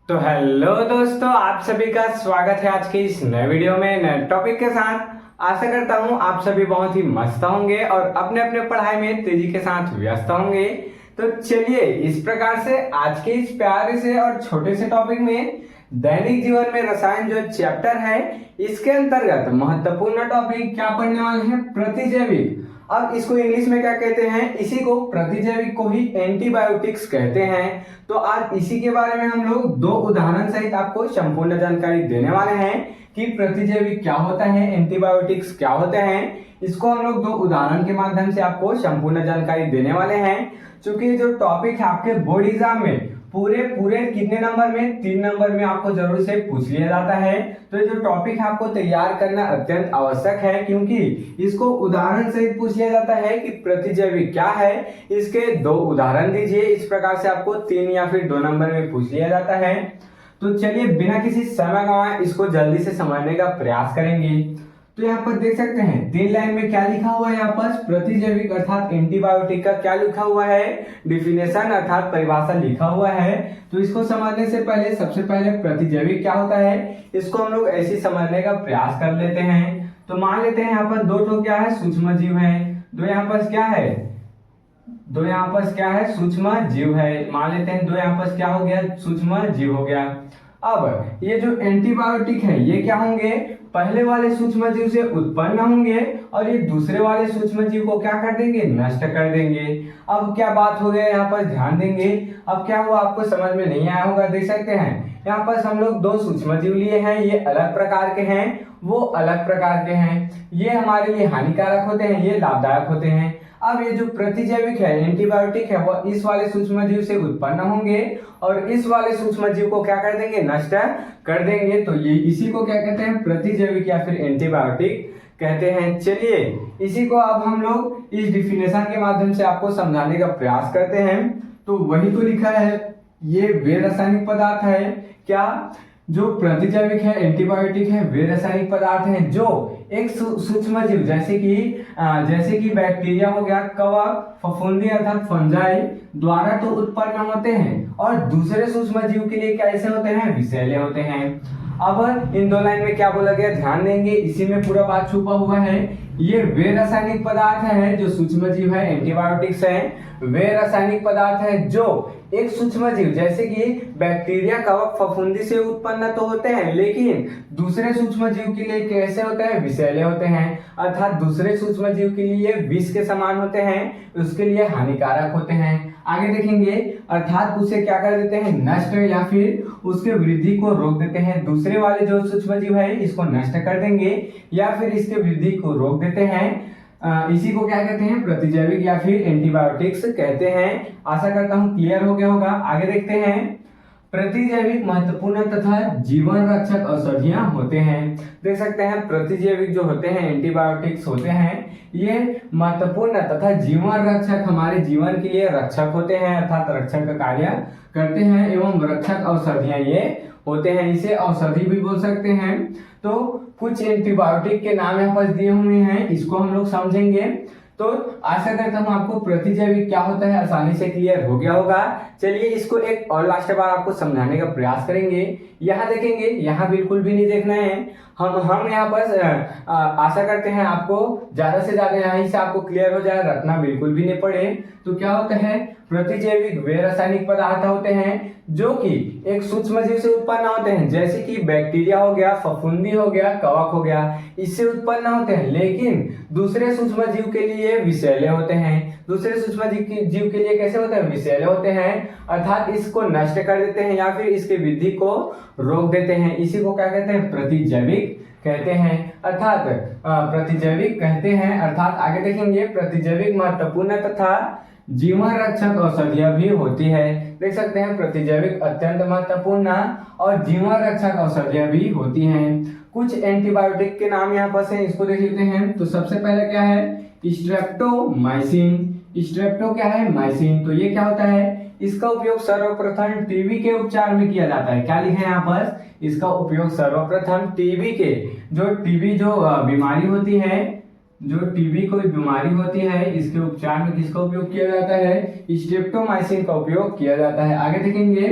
तो हेलो दोस्तों, आप सभी का स्वागत है आज के इस नए वीडियो में नए टॉपिक के साथ। आशा करता हूं आप सभी बहुत ही मस्त होंगे और अपने अपने पढ़ाई में तेजी के साथ व्यस्त होंगे। तो चलिए इस प्रकार से आज के इस प्यारे से और छोटे से टॉपिक में दैनिक जीवन में रसायन जो चैप्टर है, इसके अंतर्गत महत्वपूर्ण टॉपिक क्या पढ़ने वाले हैं, प्रतिजैविक। अब इसको इंग्लिश में क्या कहते हैं, इसी को प्रतिजैविक को ही एंटीबायोटिक्स कहते हैं। तो आज इसी के बारे में हम लोग दो उदाहरण सहित आपको संपूर्ण जानकारी देने वाले हैं कि प्रतिजैविक क्या होता है, एंटीबायोटिक्स क्या होते हैं। इसको हम लोग दो उदाहरण के माध्यम से आपको संपूर्ण जानकारी देने वाले हैं। क्योंकि जो टॉपिक है आपके बोर्ड एग्जाम में पूरे कितने नंबर में, 3 नंबर में आपको जरूर से पूछ लिया जाता है। तो जो टॉपिक है आपको तैयार करना अत्यंत आवश्यक है, क्योंकि इसको उदाहरण सहित पूछ लिया जाता है कि प्रतिजैविक क्या है, इसके 2 उदाहरण दीजिए। इस प्रकार से आपको 3 या फिर 2 नंबर में पूछ लिया जाता है। तो चलिए बिना किसी समय गंवाए इसको जल्दी से समझने का प्रयास करेंगे। तो यहाँ पर देख सकते हैं 3 लाइन में क्या लिखा हुआ है, यहाँ पर प्रतिजैविक अर्थात एंटीबायोटिक का क्या लिखा हुआ है, डिफिनेशन अर्थात परिभाषा लिखा हुआ है। तो इसको समझने से पहले सबसे पहले प्रतिजैविक क्या होता है, इसको हम लोग ऐसे समझने का प्रयास कर लेते हैं। तो मान लेते हैं यहाँ पर 2 ठो क्या है, सूक्ष्म जीव है। 2 यहाँ पर क्या है, 2 यहाँ पर क्या है, सूक्ष्म जीव है। मान लेते हैं 2 यहाँ पर क्या हो गया, सूक्ष्म जीव हो गया। अब ये जो एंटीबायोटिक है ये क्या होंगे, पहले वाले सूक्ष्म जीव से उत्पन्न होंगे और ये दूसरे वाले सूक्ष्म जीव को क्या कर देंगे, नष्ट कर देंगे। अब क्या बात हो गया, यहाँ पर ध्यान देंगे। अब क्या हुआ आपको समझ में नहीं आया होगा, देख सकते हैं यहाँ पर हम लोग 2 सूक्ष्म जीव लिए हैं, ये अलग प्रकार के हैं, वो अलग प्रकार के हैं। ये हमारे लिए हानिकारक होते हैं, ये लाभदायक होते हैं। अब ये जो प्रतिजैविक है, एंटीबायोटिक है, वो इस वाले सूक्ष्म जीव से उत्पन्न होंगे और इस वाले सूक्ष्म जीव को क्या कर देंगे, नष्ट कर देंगे। तो ये इसी को क्या कहते हैं, प्रतिजैविक या फिर एंटीबायोटिक कहते हैं। चलिए इसी को अब हम लोग इस डिफिनेशन के माध्यम से आपको समझाने का प्रयास करते हैं। तो वही तो लिखा है, ये वे रासायनिक पदार्थ है क्या, जो प्रतिजैविक है, एंटीबायोटिक है, वे रासायनिक पदार्थ हैं जो एक सूक्ष्म जीव जैसे कि बैक्टीरिया हो गया, कवक, फफूंदी अर्थात फंजाई द्वारा तो उत्पन्न होते हैं और दूसरे सूक्ष्म जीव के लिए कैसे होते हैं, विषैले होते हैं। अब इन 2 लाइन में क्या बोला गया, ध्यान देंगे, इसी में पूरा बात छुपा हुआ है। ये वे रासायनिक पदार्थ हैं जो सूक्ष्म जीव है, एंटीबायोटिक्स हैं, वे रासायनिक पदार्थ हैं जो एक सूक्ष्म जीव जैसे कि बैक्टीरिया, कवक, फफूंदी से उत्पन्न तो होते हैं, लेकिन दूसरे सूक्ष्म जीव के लिए कैसे होते हैं, विषैले होते हैं। अर्थात दूसरे सूक्ष्म जीव के लिए विष के समान होते हैं, उसके लिए हानिकारक होते हैं। आगे देखेंगे, अर्थात उसे क्या कर देते हैं, नष्ट या फिर उसके वृद्धि को रोक देते हैं। दूसरे वाले जो सूक्ष्म जीव है इसको नष्ट कर देंगे या फिर इसके वृद्धि को रोक देते हैं। इसी को क्या कहते हैं, प्रतिजैविक या फिर एंटीबायोटिक्स कहते हैं। आशा करता हूं क्लियर हो गया होगा। आगे देखते हैं, प्रतिजैविक महत्वपूर्ण तथा जीवन रक्षक औषधियां होते हैं। देख सकते हैं प्रतिजैविक जो होते हैं, एंटीबायोटिक्स होते हैं, ये महत्वपूर्ण तथा जीवन रक्षक, हमारे जीवन के लिए रक्षक होते हैं, अर्थात रक्षक का कार्य करते हैं एवं रक्षक औषधियां ये होते हैं। इसे औषधि भी बोल सकते हैं। तो कुछ एंटीबायोटिक के नाम यहाँ पर दिए हुए हैं, इसको हम लोग समझेंगे। तो आशा करता हूँ आपको प्रतिजैविक क्या होता है आसानी से क्लियर हो गया होगा। चलिए इसको एक और लास्ट बार आपको समझाने का प्रयास करेंगे। यहाँ देखेंगे, यहाँ बिल्कुल भी नहीं देखना है। हम यहाँ पर आशा करते हैं आपको ज्यादा से ज्यादा यहाँ से आपको क्लियर हो जाए, रटना बिल्कुल भी नहीं पड़े। तो क्या होता है, प्रतिजैविक वे रासायनिक पदार्थ होते हैं जो कि एक सूक्ष्म जीव से उत्पन्न होते हैं, जैसे कि बैक्टीरिया हो गया, फफूंदी हो गया, कवक हो गया, इससे उत्पन्न होते हैं, लेकिन दूसरे सूक्ष्म जीव के लिए विषैले होते हैं। दूसरे सूक्ष्म जीव के लिए कैसे होते हैं, विषैले होते हैं, अर्थात इसको नष्ट कर देते हैं या फिर इसके वृद्धि को रोक देते हैं। इसी को क्या कहते हैं, प्रतिजैविक कहते हैं, अर्थात प्रतिजैविक कहते हैं। अर्थात आगे देखेंगे, प्रतिजैविक महत्वपूर्ण तथा जीवन रक्षक औषधियां भी होती है। देख सकते हैं प्रतिजैविक अत्यंत महत्वपूर्ण और जीवन रक्षक औषधियां भी होती हैं। कुछ एंटीबायोटिक के नाम यहाँ पर हैं, इसको देख लेते हैं। तो सबसे पहले क्या है, स्ट्रेप्टोमाइसिन। स्ट्रेप्टो क्या है, माइसिन। तो ये क्या होता है, इसका उपयोग सर्वप्रथम टीबी के उपचार में किया जाता है। क्या लिखा है यहाँ पर, इसका उपयोग सर्वप्रथम टीबी के जो बीमारी होती है, जो टीबी कोई बीमारी होती है, इसके उपचार में किसका उपयोग किया जाता है, स्ट्रेप्टोमाइसिन का उपयोग किया जाता है। आगे देखेंगे,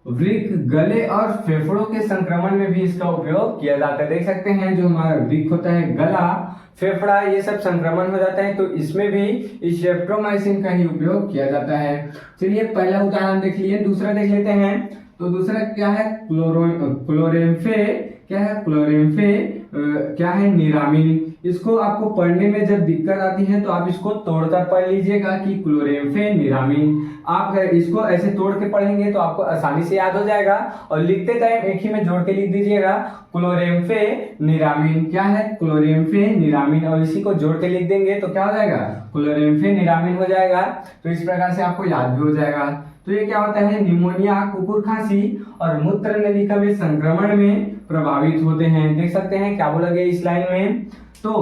वृक्क, गले और फेफड़ों के संक्रमण में भी इसका उपयोग किया जाता है। देख सकते हैं जो हमारा वृक्क होता है, गला, फेफड़ा, ये सब संक्रमण हो जाता है तो इसमें भी इस स्ट्रेप्टोमाइसिन का ही उपयोग किया जाता है। चलिए पहला उदाहरण देख लिए, दूसरा देख लेते हैं। तो दूसरा क्या है, क्लोरेम्फे, क्या है क्लोरेम्फे, क्या है निरामिन। इसको आपको पढ़ने में जब दिक्कत आती है तो आप इसको तोड़कर पढ़ लीजिएगा कि क्लोरेम्फे निरामिन। आप इसको ऐसे तोड़ के पढ़ेंगे तो आपको आसानी से याद हो जाएगा, और लिखते टाइम एक ही में जोड़ के लिख दीजिएगा क्लोरेम्फे निरामिन। क्या है, क्लोरेम्फे निरामिन, और इसी को जोड़ के लिख देंगे तो क्या हो जाएगा, क्लोरेम्फे निरामिन हो जाएगा। तो इस प्रकार से आपको याद भी हो जाएगा। तो ये क्या होता है, निमोनिया, कुकुर खांसी और मूत्र नलिका में संक्रमण में प्रभावित होते हैं। देख सकते हैं क्या बोला गया इस लाइन में। तो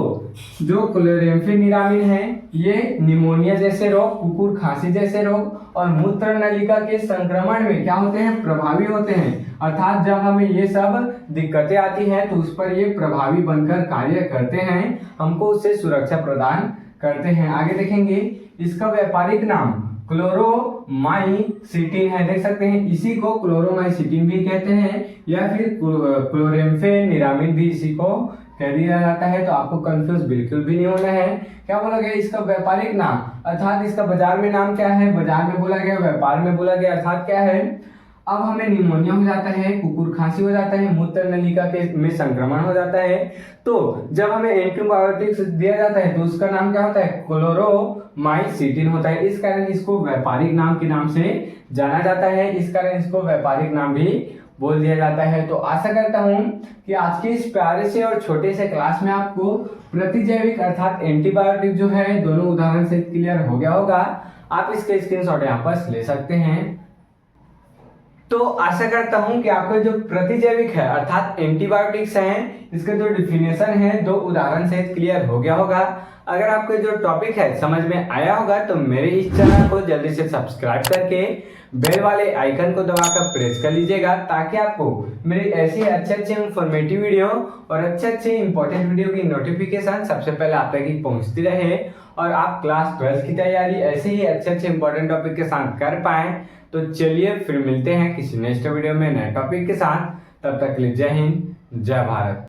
जो क्लोरेम्फेनिरामिन है ये निमोनिया जैसे रोग, कुकुर खांसी जैसे रोग और मूत्र नलिका के संक्रमण में क्या होते हैं, प्रभावी होते हैं। अर्थात जब हमें ये सब दिक्कतें आती हैं तो उस पर ये प्रभावी बनकर कार्य करते हैं, हमको उससे सुरक्षा प्रदान करते हैं। आगे देखेंगे, इसका व्यापारिक नाम क्लोरोमाइसिटिन है। देख सकते हैं इसी को क्लोरोमाइसिटिन भी कहते हैं या फिर क्लोरेम्फेनिरामिन भी इसी को कह दिया जाता है। तो आपको कंफ्यूज बिल्कुल भी नहीं होना है। क्या बोला गया, इसका व्यापारिक नाम, अर्थात इसका बाजार में नाम क्या है, बाजार में बोला गया, व्यापार में बोला गया। अर्थात क्या है, अब हमें निमोनिया हो जाता है, कुकुर खांसी हो जाता है, मूत्र नलिका के में संक्रमण हो जाता है, तो जब हमें एंटीबायोटिक्स दिया जाता है तो उसका नाम क्या होता है, क्लोरोमाइसिटिन होता है। इस कारण इसको व्यापारिक नाम के नाम से जाना जाता है, इस कारण इसको व्यापारिक नाम भी बोल दिया जाता है। तो आशा करता हूं कि आज के इस प्यारे से और छोटे से क्लास में आपको प्रतिजैविक अर्थात एंटीबायोटिक जो है दोनों उदाहरण से क्लियर हो गया होगा। आप इसके स्क्रीनशॉट यहाँ पर ले सकते हैं। तो आशा करता हूं कि आपको जो प्रतिजैविक है अर्थात एंटीबायोटिक्स हैं, इसके जो डिफिनेशन है दो उदाहरण से क्लियर हो गया होगा। अगर आपको जो टॉपिक है समझ में आया होगा तो मेरे इस चैनल को जल्दी से सब्सक्राइब करके बेल वाले आइकन को दबाकर प्रेस कर लीजिएगा, ताकि आपको मेरी ऐसे अच्छे इंफॉर्मेटिव वीडियो और अच्छे इंपॉर्टेंट वीडियो की नोटिफिकेशन सबसे पहले आप तक पहुंचती रहे और आप क्लास 12 की तैयारी ऐसे ही अच्छे इंपॉर्टेंट टॉपिक के साथ कर पाएं। तो चलिए फिर मिलते हैं किसी नेक्स्ट वीडियो में नए टॉपिक के साथ। तब तक के लिए जय हिंद, जय भारत।